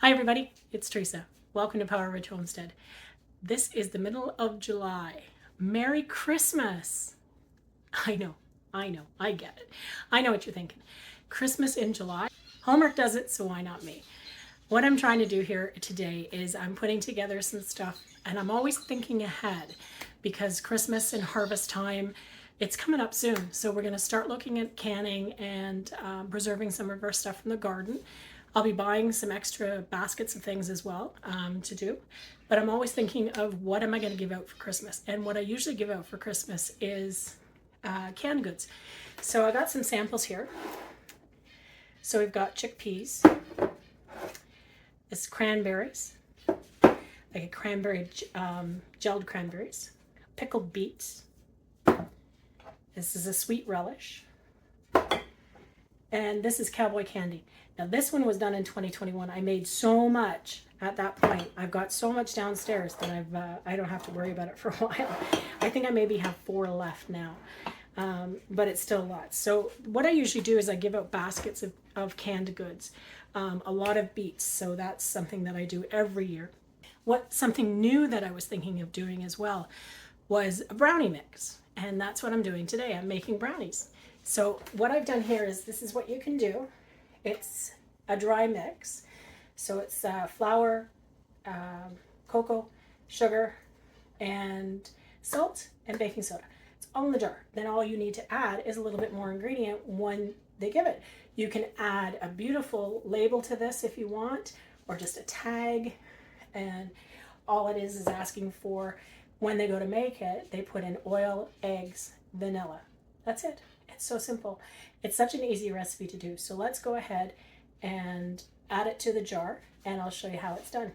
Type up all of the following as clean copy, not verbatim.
Hi everybody, it's Teresa. Welcome to Power Ridge Homestead. This is the middle of July. Merry Christmas! I know, I get it. I know what you're thinking. Christmas in July? Hallmark does it, so why not me? What I'm trying to do here today is I'm putting together some stuff, and I'm always thinking ahead because Christmas and harvest time, it's coming up soon. So we're going to start looking at canning and preserving some of our stuff from the garden. I'll be buying some extra baskets of things as well to do. But I'm always thinking of what am I going to give out for Christmas. And what I usually give out for Christmas is canned goods. So I got some samples here. So we've got chickpeas. This is cranberries. Like a cranberry, gelled cranberries. Pickled beets. This is a sweet relish. And this is cowboy candy. Now this one was done in 2021. I made so much at that point. I've got so much downstairs that I don't have to worry about it for a while. I think I maybe have 4 left now, but it's still a lot. So what I usually do is I give out baskets of canned goods, a lot of beets. So that's something that I do every year. Something new that I was thinking of doing as well was a brownie mix. And that's what I'm doing today. I'm making brownies. So what I've done here is this is what you can do. It's a dry mix. So it's flour, cocoa, sugar, and salt and baking soda. It's all in the jar. Then all you need to add is a little bit more ingredient when they give it. You can add a beautiful label to this if you want, or just a tag. And all it is asking for when they go to make it, they put in oil, eggs, vanilla. That's it. It's so simple. It's such an easy recipe to do. So let's go ahead and add it to the jar and I'll show you how it's done.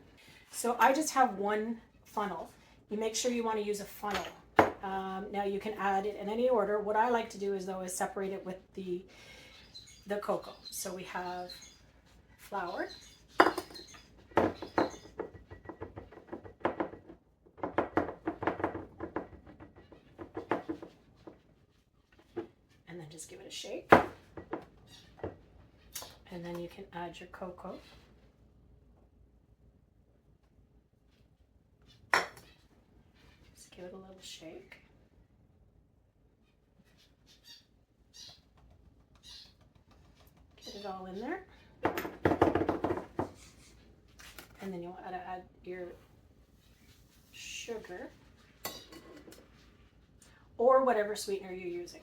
So I just have one funnel. You make sure you want to use a funnel. Now you can add it in any order. What I like to do is separate it with the cocoa. So we have flour. And then just give it a shake. And then you can add your cocoa. Just give it a little shake. Get it all in there. And then you'll add your sugar or whatever sweetener you're using.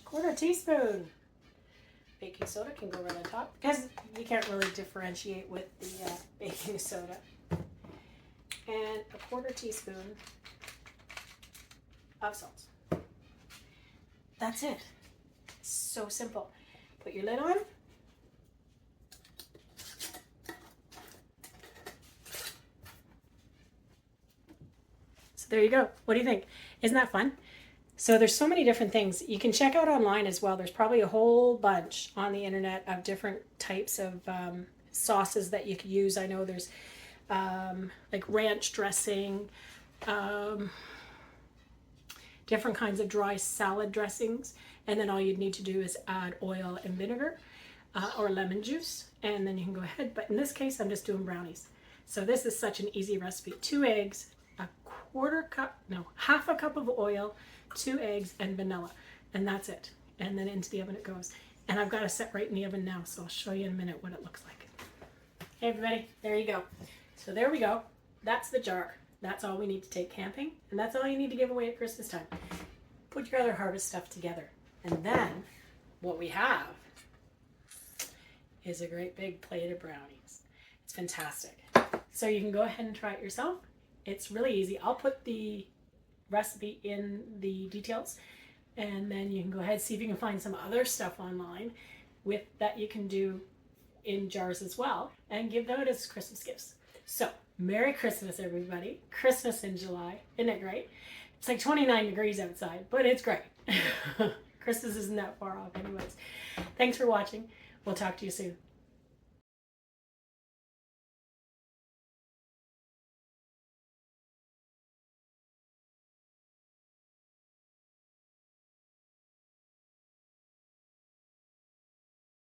Quarter teaspoon. Baking soda can go right on top because you can't really differentiate with the baking soda. And a quarter teaspoon of salt. That's it. So simple. Put your lid on. So there you go. What do you think? Isn't that fun? So there's so many different things you can check out online as well. There's probably a whole bunch on the internet of different types of sauces that you could use. I know there's like ranch dressing, different kinds of dry salad dressings. And then all you'd need to do is add oil and vinegar or lemon juice. And then you can go ahead. But in this case, I'm just doing brownies. So this is such an easy recipe. 2 eggs, half a cup of oil, 2 eggs, and vanilla, and that's it. And then into the oven it goes. And I've got it set right in the oven now, so I'll show you in a minute what it looks like. Hey everybody, there you go. So there we go. That's the jar. That's all we need to take camping, and that's all you need to give away at Christmas time. Put your other harvest stuff together, and then what we have is a great big plate of brownies. It's fantastic. So you can go ahead and try it yourself. It's really easy. I'll put the recipe in the details, and then you can go ahead and see if you can find some other stuff online that you can do in jars as well and give them as Christmas gifts. So Merry Christmas everybody. Christmas in July, isn't it great? It's like 29 degrees outside, but it's great. Christmas isn't that far off anyways. Thanks for watching. We'll talk to you soon.